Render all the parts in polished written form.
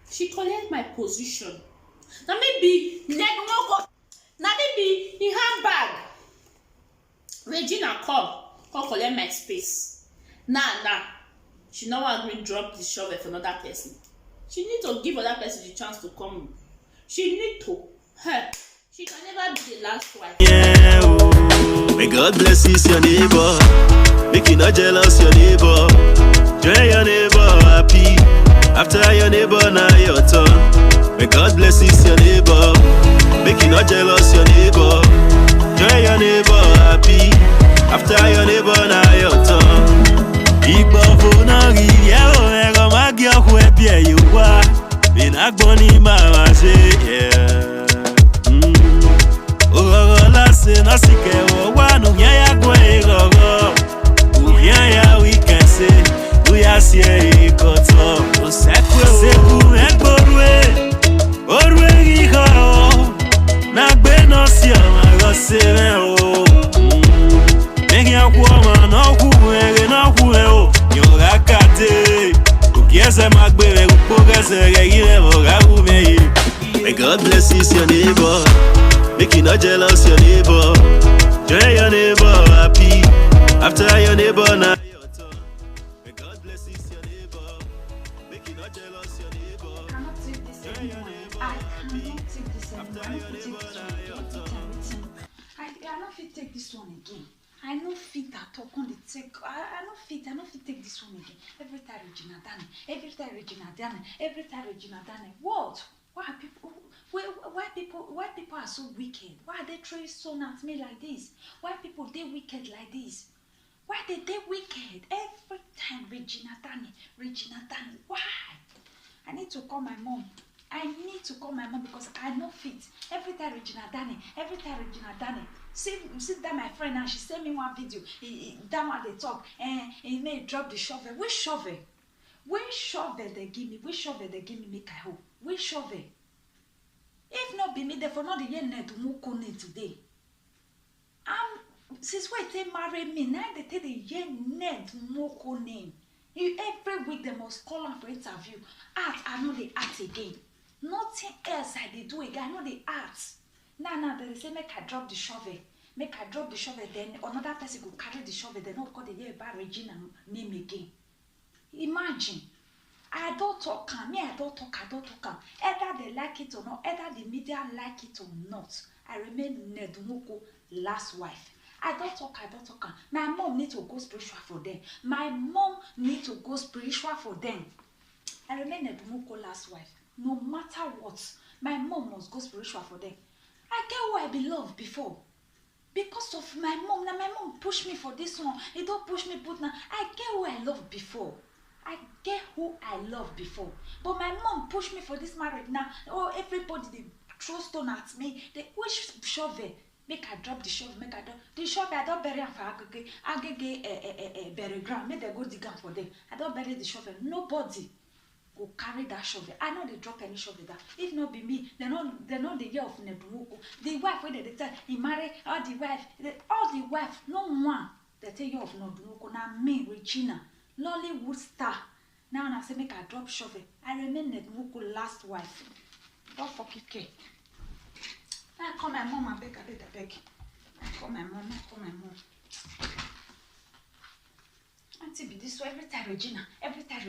she collect my position. Now maybe maybe in handbag. Regina come collect my space. Nah. She no agree drop the shovel for another person. She need to give other person the chance to come. She need to. She can never be the last wife. Yeah, oh. May God bless your neighbor. Make you not jealous your neighbor. Join your neighbor happy. After your neighbor, now your turn. May God bless your neighbor. Make you not jealous your neighbor. Join your neighbor happy. After your neighbor, now your turn. Igbo fonari yero ero magi oku ebi eyewa. Binagboni mama say yeah. Oro la se no sike wo wa nu ya gbo ero. Uhiya we can say we are see ikoto. Oseku egborue. Orue iho. Na gbe no si o ma go se me o. Make ya woman no ku ere no ku e o. Yo rakate. Ukiese magbere upogese regire mo garu me. May God bless your neighbor. Make you not jealous your neighbor. Join your neighbor happy. After your neighbor now your turn. May God bless your neighbor. Make you not jealous your neighbor. I cannot take this anymore. I cannot take this anymore. I cannot fit take this one again. I no fit at all. I no fit take this one again. Every time Regina Dane. What? Why people are so wicked? Why are they throwing stone at me like this? Why people they wicked like this? Why they wicked? Every time Regina Dane. Why? I need to call my mom. Because I no fit. Every time Regina Dane. See that my friend now, she sent me one video. That one they talk and he may drop the shovel. Which shovel? Which shovel they give me make I hope? Which shovel? If not be me, therefore not the year net to move today. Since when they marry me, now they take the year net to move name. Every week they must call on for interview. Art, I know they act again. Nothing else I they do again. I know they act. Now they say make I drop the shovel. Then another person will carry the shovel. Then not call the year about Regina name again. Imagine. I don't talk. Either they like it or not. Either the media like it or not. I remain Nedumuko last wife. I don't talk. My mom need to go spiritual for them. I remain Nedumuko last wife. No matter what, my mom must go spiritual for them. I get who I be loved before. Because of my mom. Now my mom pushed me for this one. He don't push me put now. I get who I loved before. But my mom pushed me for this marriage now. Oh, everybody they throw stone at me. They wish shovel. Make I drop the shovel. The shovel I don't bury am for agege bury ground. Make they go dig am for them. I don't bury the shovel. Nobody go carry that shovel. I know they drop any shovel that. If not be me, they know the year of Nedumuko. The wife when they tell he marry all the wife, no one they tell you of Nedumuko. Now me, Regina, Lollywood star. Now I say make I drop shovel. I remain Nedumuko last wife. Don't fucking care. I call my mom and beg. I call my mom. Auntie be this way every time Regina. Every time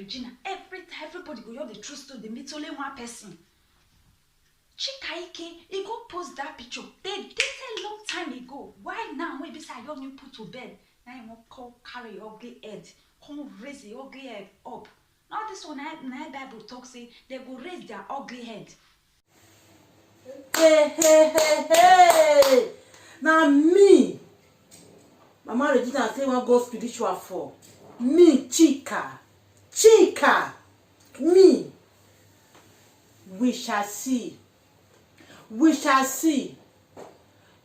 everybody go hear the truth to the meet only one person. Chika Ike, he go post that picture. They did a long time ago. Why now? When beside you put to bed, now you won't call carry your ugly head. Come raise the ugly head up. Now this one, now Bible talk say they go raise their ugly head. Hey. Now me, Mama Regina say one go spiritual for. Me, Chika, me. We shall see.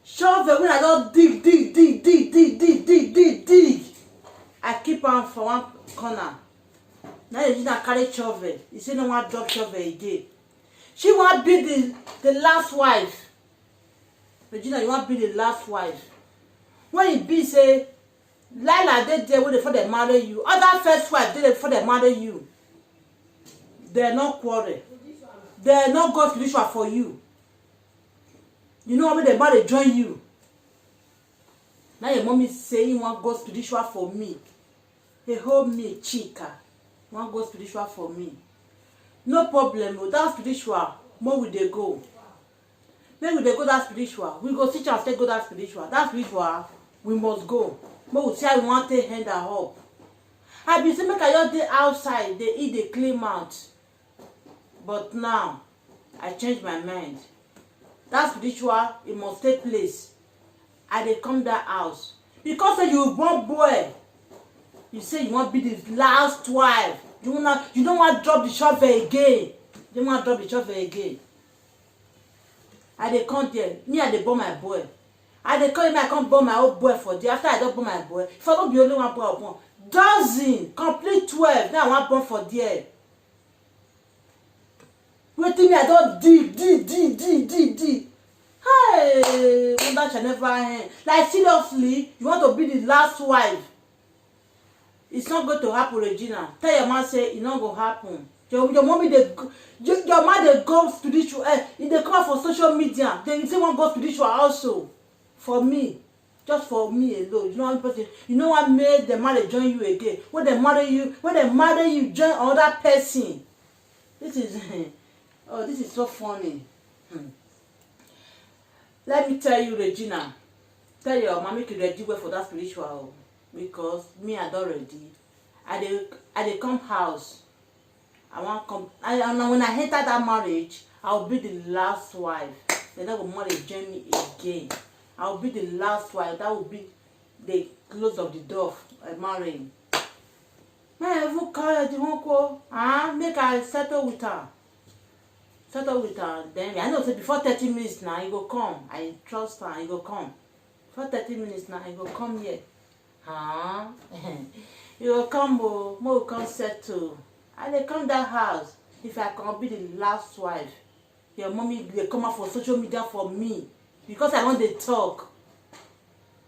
Shovel when I don't dig. I keep on for one corner. Now Regina carry shovel. You say no one drop shovel again. She want be the last wife. Regina, you want be the last wife. When it be say, Lila they there before they marry you. Other first wife did it before they marry you. They're not quarrel. they no go spiritual for you. You know when the man join you. Now your mommy say you want go spiritual for me. He hold me chica. You want go spiritual for me. No problem. That spiritual, more will they go. Then we dey go that spiritual. We go teach and say go that spiritual. That spiritual, we must go. But we see how we want to hand her up. I be say make I just dey outside, they eat, they clean mouth. But now, I change my mind. That spiritual, it must take place. I dey come that house. Because say you born boy, you say you want to be the last wife. You don't want to drop the shovel again. You don't want to drop the shovel again. I dey come there. Me, I dey born my boy. I dey come here, I come born my old boy for there. After I don't born my boy, if I don't be only one boy, I born dozen, complete 12. Now I want born for there. Wetin me I don dig. Hey, wonder shall never end. Like seriously, you want to be the last wife? It's not going to happen, Regina. Tell your man say it not go happen. Your mommy your man dey go spiritual. If they come out for social media, they say one go spiritual also. For me, just for me alone. You know what made the man join you again? When they marry you, join another person. This is oh, this is so funny. Let me tell you, Regina. Tell your mama make you ready well for that spiritual, because me I don't ready. I dey come house. I want come. And when I enter that marriage, I'll be the last wife. They never marry join me again. I'll be the last wife. That will be the close of the door of marrying. Man, if you call it, you won't go. Make I settle with her. Then I know say before 30 minutes now, you go come. I trust her. You go come. For 30 minutes now, you go come here. You will come, more come settle. And they come that house. If I can be the last wife, your mommy they come out for social media for me because I want to talk.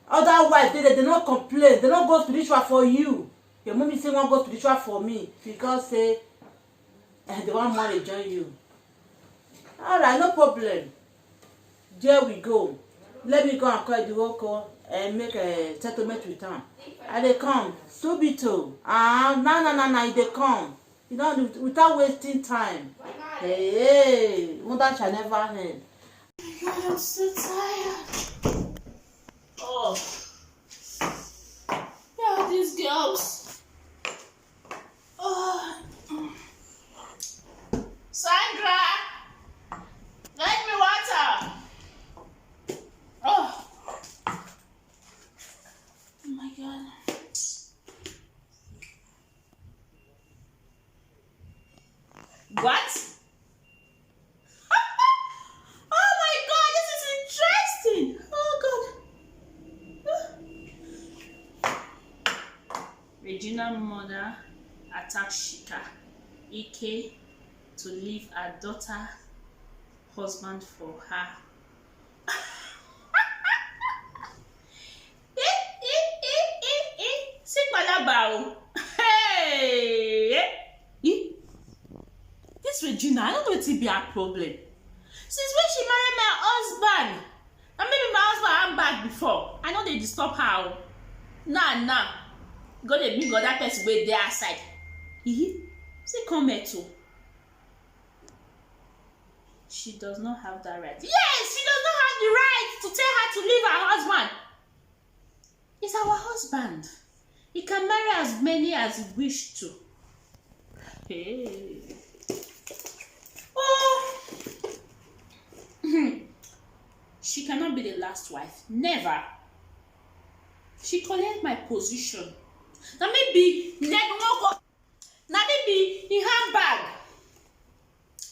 Other wives they don't complain. They don't go spiritual for you. Your mommy say one go spiritual for me because say they want money join you. Alright, no problem. There we go. Let me go and call the worker and make a settlement with her. And they come. Subito. No, they come. You know, without wasting time. Hey, wonder shall never end. God, I'm so tired. Oh. Yeah, these girls. Oh. Sandra! Get me water! Oh. Oh my God. What? Oh my God, this is interesting. Oh God. Regina mother attacked Shika Ike to leave her daughter husband for her. Hey! This Regina, I don't know what to be her problem. Since when she married my husband, and maybe my husband am back before, I know they disturb her. Nah. Go dey bring other person wey dey outside. See come here too. She does not have that right. Yes, she does not have the right to tell her to leave her husband. He's our husband. He can marry as many as he wishes to. Hey. Oh. She cannot be the last wife. Never. She collect my position. Now maybe in handbag.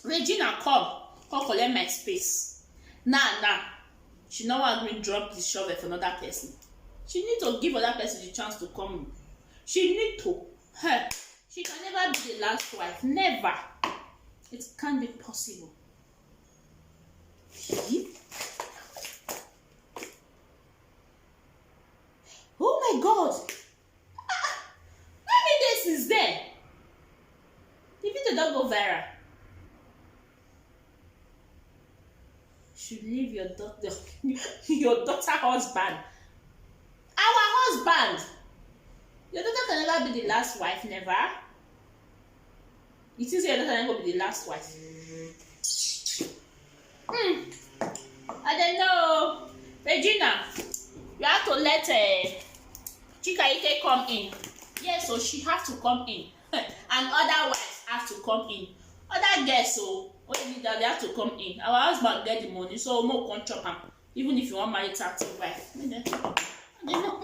Regina come collect my space. Nah. She no wan gree drop the shovel for another person. She need to give other person the chance to come. She need to. She can never be the last wife. Never. It can't be possible. Oh my God. Maybe this is there. The video don't go viral. should leave your daughter your daughter husband. Our husband. Your daughter can never be the last wife, never. You think your daughter can never be the last wife? I don't know. Regina, you have to let Chika Ike come in. Yes, so she have to come in. And other wives have to come in. Other guests, so they have to come in. Our husband get the money, so more can chop am. Even if you want marry 30 wife. I don't know.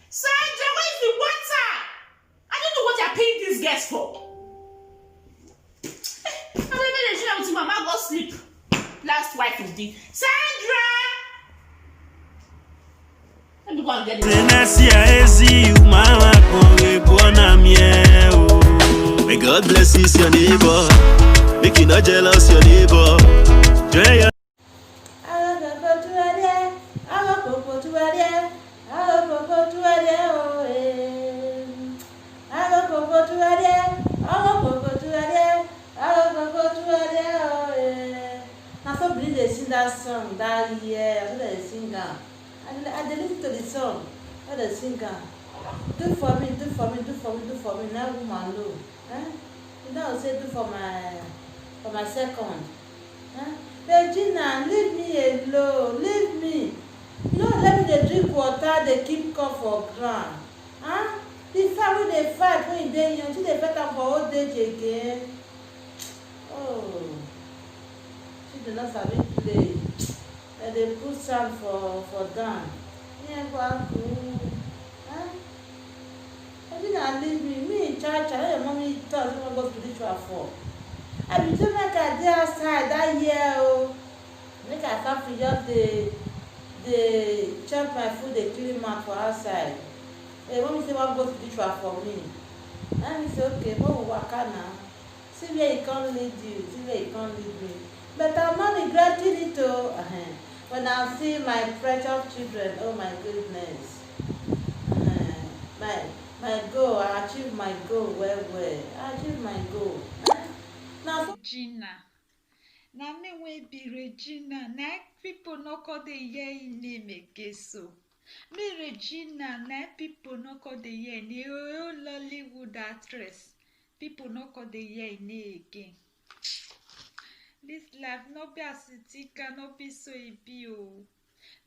Sandra, where's the water? I don't know what you're paying these guests for. I'm going to Mama go sleep. Last wife is the Sandra. Let me go and get it. May God bless you, your neighbor. Make you not jealous, your neighbor. Joy. They sing that song that year. I they sing that. I listen to the song. I they sing that. Do for me, do for me, do for me, do for me. Now woman know. You know say do for my second. Regina, leave me alone. Leave me. You know, let me dey drink water. They keep cup for ground. The fight when they fight when they young, see they fight am for old age again. Oh. They not sabi play. They put sand for down. Yeah, go cool. I didn't leave me. Me in church. I know your mommy thought I go spiritual for. I be too make I dey outside that year. Oh, make I come for just the chop my food. They clean mouth for outside. Hey, mommy say what go spiritual for me. And me say okay, but we waka now. See where he can't lead you. See where he can't lead me. But I'm not regretting it too. When I see my precious children, oh my goodness. My goal, I achieve my goal well. I achieve my goal. Now, Regina. Na me wey be Regina. Na people no call the year in name again so. Me Regina, na people no call the year in the Lollywood actress. People no call the year in again. This life not be as it cannot be so easy.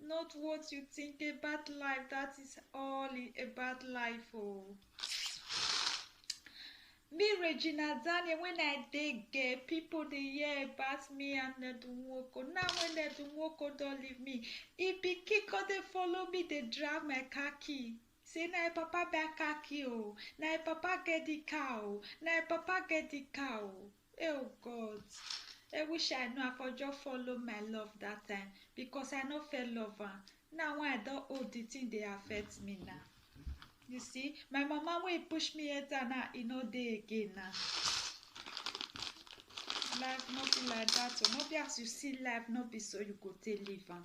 Not what you think about life, that is all about life. Me Regina Daniel, when I dey get people they hear about me and Nedunwoko. Now when Nedunwoko don't leave me, if be kick or they follow me, they drag my khaki. Say na papa buy khaki oh, na papa get the cow, na papa get the cow. Oh God. I wish I know I could just follow my love that time because I no fell love her. Now when I don't hold the thing they affect me now. You see, my mama will push me here now, you know they again now. Life not be like that, so not be as you see life, not be so you go take live her.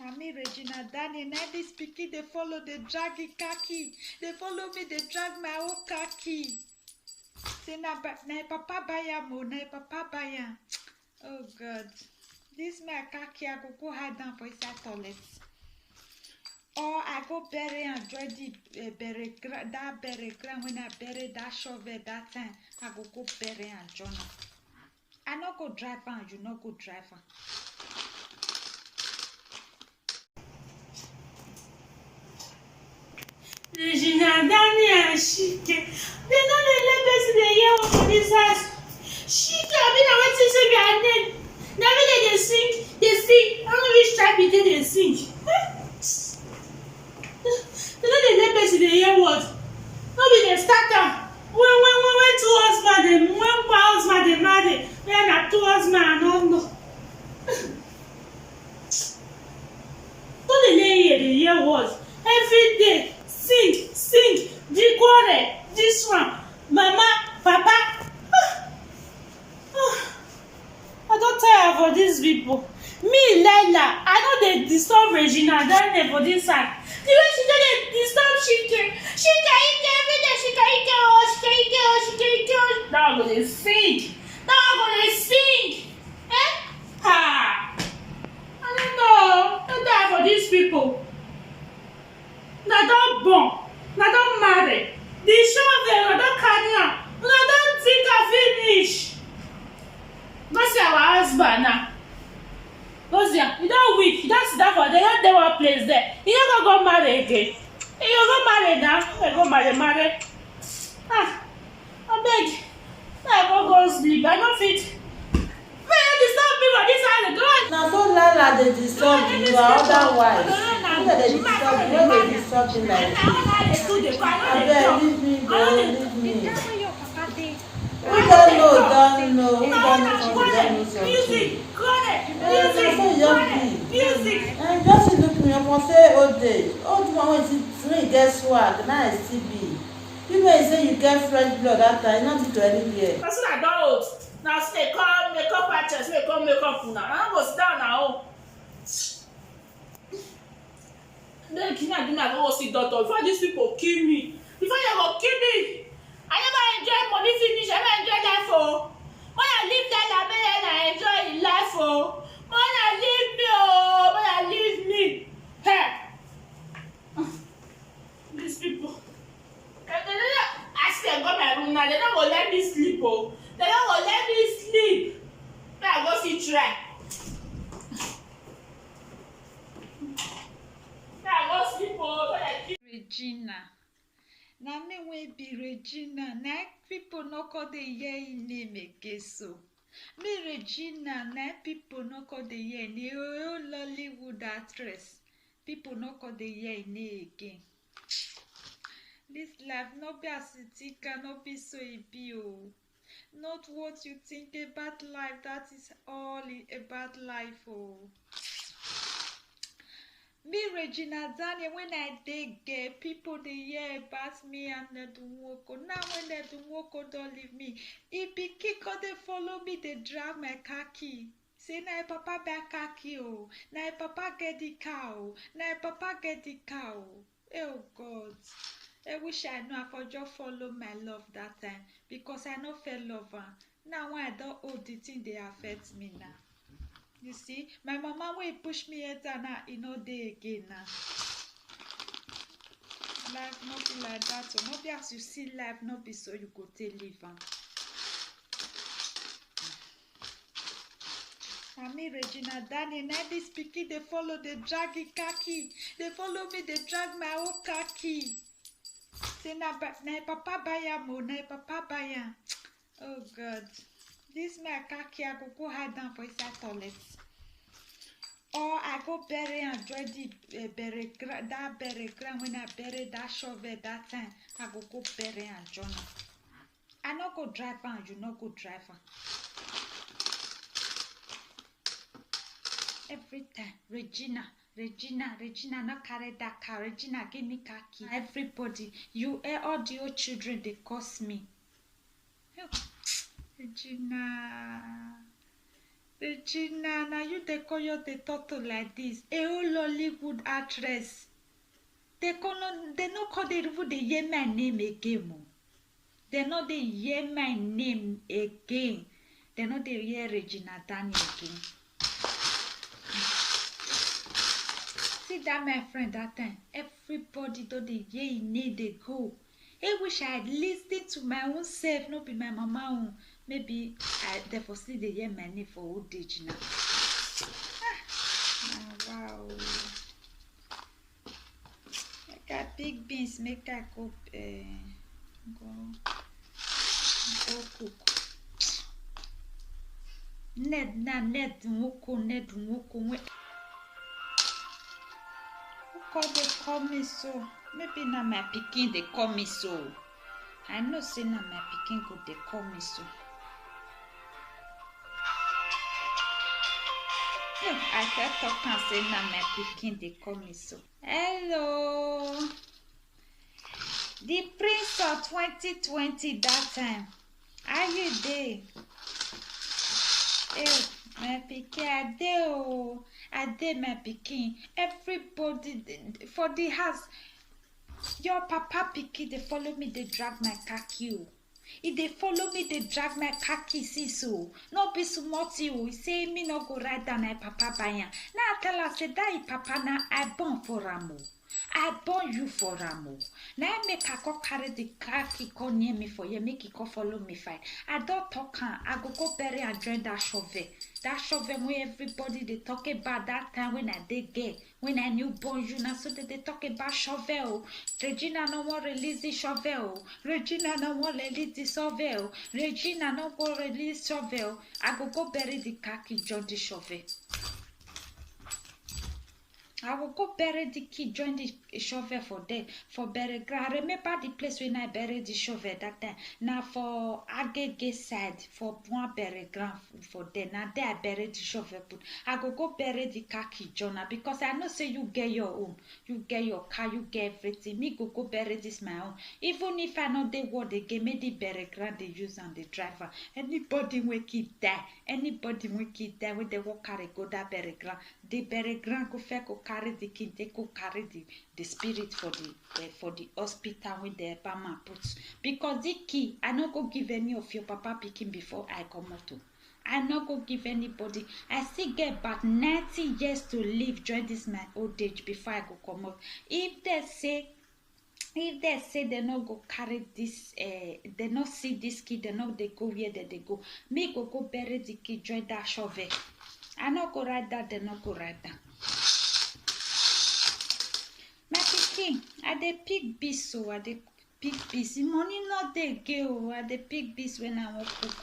And me Regina Daniel, now they speaking, they follow the draggy khaki. They follow me, they drag my own khaki. Say na papa bayam oh, na papa bayam. Oh God. This my khaki I go hide down for inside toilet. Or I go bury and dry the bury ground when I bury that shovel that time. I go bury and join. I no go drive and you no go drive. Regina Daniel Shike. They don't let person dey hear for this house. Shike, I mean, I want to say their name. Now they sing. I don't know which tribe it they sing. They don't let person dey hear what. No be they start am. When two husband they marry, when na two husband I don't know. Don't they hear what? Every day. Sing, this one, mama, papa. I don't tire for these people. Me, Laila, I know they disturb Regina Daniel for this side. The way she don't disturb Shike every day. Now I'm gonna sing. Now I'm people. Una don born, una don marry. The shovel una don carry am, una don think am finish. Go see our husband now. Go see am, he don weak, he don sit down for there, he don dey one place there. He no go marry again. He go marry now, he go marry. Ah, abeg, I go sleep, I no fit. May you disturb me for this house again? Na so Lala dey disturb you otherwise. Who dey disturb you? Who dey disturb you like this? Abeg, leave me go, leave me. Who don't know something, don't know something. Just look me up and say old day. Old man when you get swag, now I still be. You may say you get fresh blood that time, not to anywhere. Person I don old. Now say come make up artist, make come make up una. I no go sit down now. Then can I do my go see doctor before these people kill me? Before they go kill me. I never enjoy money finish. I never enjoy life oh. When I live that I may enjoy life oh. When I leave me oh, when I leave me. Hey. These people. I still go my room now. They don't go let me sleep oh. They don't go let me sleep. May I go see try. May I go sleep oh. Regina. Na me wey be Regina. Na people no call the hear im name again so. Me Regina, na people no call the hear im old Lollywood actress. People no call the hear im name again. This life no be as you think, cannot be so e be oh. Not what you think about life, that is all about life oh. Me Regina Daniel, when I dey gay, people dey hear about me and Nedunwoko. Now when Nedunwoko don't leave me, if pikin come dey follow me, dey drag my car key. Say na papa buy car key oh, na papa get the car oh, na papa get the car oh. Oh God. I wish I know I for just follow my love that time because I no fell love her. Now when I don't hold the thing, they affect me now. You see, my mama will push me enter now, e no dey again now. Life no be like that, so no be as you see life, no be so you go take live am. Na me Regina Daniel, na this pikin dey follow, dey drag the car key. They follow me, they drag my own car key. Say na papa buy am oh, na papa buy am. Oh God. This my car key, I go hide down for inside toilet. Or I go bury and join the bury ground when I bury that shovel that time. I go bury and join. I no go drive am, you no go drive am. Every time, Regina, not carry that car. Regina, give me car key. Everybody, you all the old children, they curse me. Regina, now you they call you the turtle like this. A old Lollywood actress. They no call they even they hear my name again. They know they hear my name again. They know they hear Regina Daniel again. See that my friend that time. Everybody though they hear in need they go. I wish I had listened to my own self, not be my mama own. Maybe I therefore see they hear my name for old age now. Wow. Make I big beans, make I go cook. Ned Nwoko. Who they call me so? Maybe now my pikin they call me so. I know say now my pikin go they call me so. I can't talk and say now my pikin they call me so. Hello. The Prince of 2020 that time. Are you there? Hey, my pikin, I dey my pikin. Everybody for the house. Your papa pikin, they follow me, they drag my car key. He dey follow me, dey drag my khaki see so. No be small thing. He say me no go ride down my papa buy am. Now I tell her say that papa na I born for am. I born you for am. Now make I go carry the khaki come near me for you, make he come follow me fight. I don't talk am. I go bury and join that shovel. That shovel where everybody they talk about that time when I did gay, when I knew born you now, so they talk about shovel. Regina no more release the shovel. Regina no more release the shovel. Regina no more release shovel. I go bury the khaki, join the shovel. I will go bury the key, join the shovel for there, for bury ground. I remember the place when I buried the shovel that time. Now for Agege side, for one bury ground for there. Now there I buried the shovel put. I go bury the khaki journal because I know say you get your own. You get your car, you get everything. Me go bury this my own. Even if I know they what they give me the bury ground they use on the driver. Anybody will keep die. Anybody will keep die when they walk carry go that bury ground. The bury ground go fair go carry the kid, they go carry the spirit for the hospital when the Bama puts. Because the key, I not go give any of your papa picking before I come out to. I not go give anybody. I still get about 90 years to live during this my old age before I go come out. If they say they not go carry this, they not see this kid, they not they go where they go. Me go bury the kid, join that shovel. I not go ride that, they not go ride that. My pikin, I dey pick bees so I dey pick bees. Money not dey go. I dey pick bees when I want cook.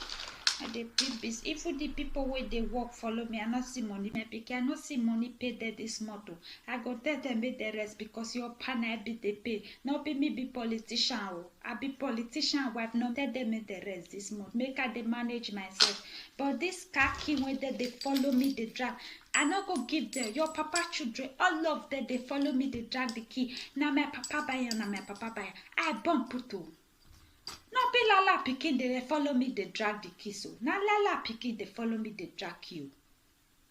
I dey pick bees. Even the people where they work follow me, I not see money. My pikin, I not see money pay there this month. I go tell them make the rest because your partner be they pay. Not be me be politician. I be politician wife. Not tell them make the rest this month. Make I dey manage myself. But this khaki when they follow me, they drag. I not go give them your papa children, all of them they follow me, they drag the key. Now my papa buy now my papa buy. I bump puto. No be lala pikin they follow me, they drag the key so. Now lala pikin they follow me, they drag you.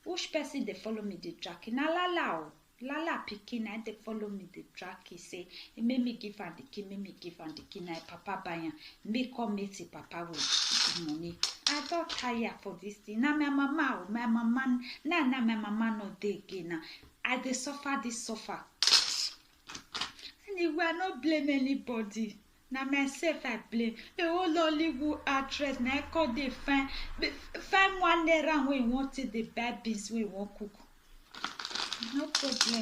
Which person they follow me, they drag you? Now lala pikin I they follow me, they drag you. Say, it made me give her the key, make me give her the key. Now papa buy me come meet the papa with money. I don't tire for this thing. Now my mama, now my mama no dey again now. I dey suffer this suffer. Anyway, I not blame anybody. Now myself I blame. The whole Hollywood actress now I call they find one around when you want to the bad beans we won't cook. No problem.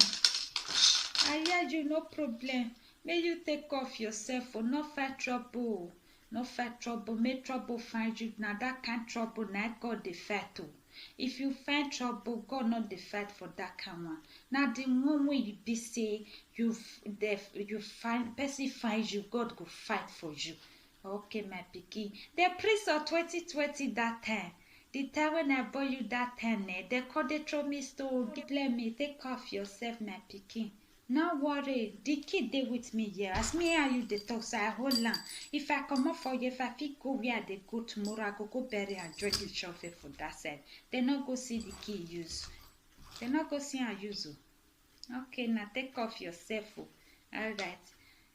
I hear you, no problem. May you take off yourself or not fight trouble. No fight trouble, make trouble find you. Now that kind of trouble, now God the fight too. If you find trouble, God not the fight for that kind one. Now the one way you be say you find person finds you, God go fight for you. Okay, my pikin. The priest of 2020 that time. The time when I bought you that time, they call they throw me stone. Let me take off yourself, my pikin. No worry, the kid dey with me here. As me and you dey talk, so I hold on. If I come up for you, if I fit go where they go tomorrow, I go bury and join the shovel for that side. They not go see the key use. They not go see and use. Okay, now take off yourself. Alright.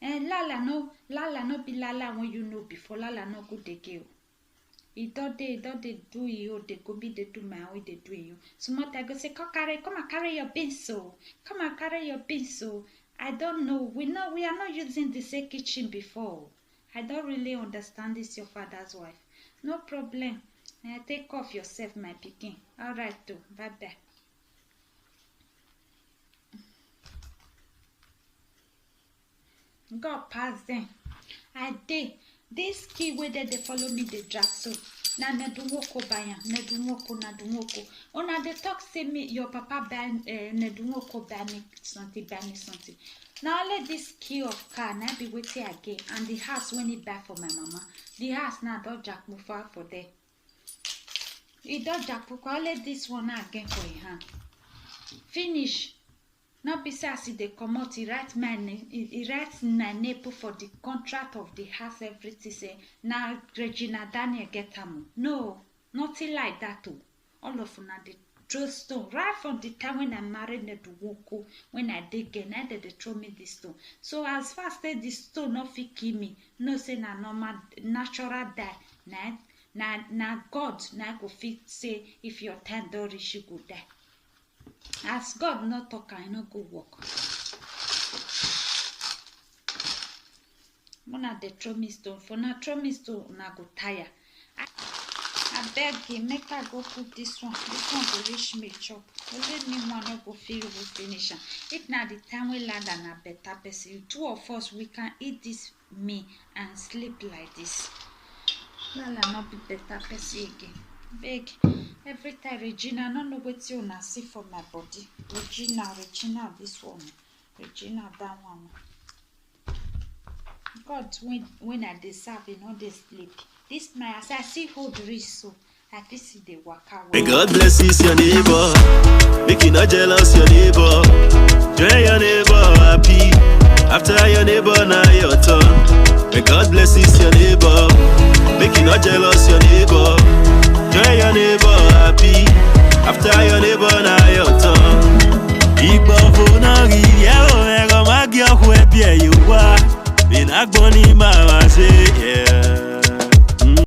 And Lala no be Lala when you know before. Lala no good dey go. It don't they do you, they go be they do my way they do you. So much I go say, come and carry your beans so. Come and carry your beans so. I don't know. We are not using the same kitchen before. I don't really understand this your father's wife. No problem. Take off yourself, my pikin. Alright too. Bye bye. God pass them. I did. This key where they follow me, they drag so. Na nedumoko baya, nedumoko. Ona they talk say me your papa buy nedumoko buy me something. Now let this key of car now be waiting again and the house when it buy for my mama. The house now don't jack move out for there. It don't jack move. I'll let this one again for your hand. Finish. Not besides they come out, he writes my name for the contract of the house, everything say now Regina Daniel get am. No, nothing like that too. All of una throw stone right from the time when I married Nedwoko. When I dig again, they throw me this stone. So as fast as the stone not fit kill me, no say na normal natural die. Na God na go fit say if your time don't reach you go die. As God not talk, I no go work. When they throw me stone, for now throw me stone, na go tire. I beg him, make I go put this one. This one go reach me chop. Only me one no go feel we finish. If na the time we land and a better person, two of us we can eat this meal and sleep like this. Lala not be better person again. Beg every time Regina, I don't know what you na see for my body. Regina, this one, Regina, that one. God, when I deserve, you know they sleep. This my as I see hold wrist so I can see the waka. May God bless your neighbor. Make you not jealous your neighbor. Join your neighbor happy. After your neighbor now your turn. May God bless your neighbor. Make you not jealous your neighbor. Join your neighbor happy. After your neighbor now your turn. Igbo funa riye o me go ma gi okwe bi e yo wa. Be na gbon ni ma wa se yeah.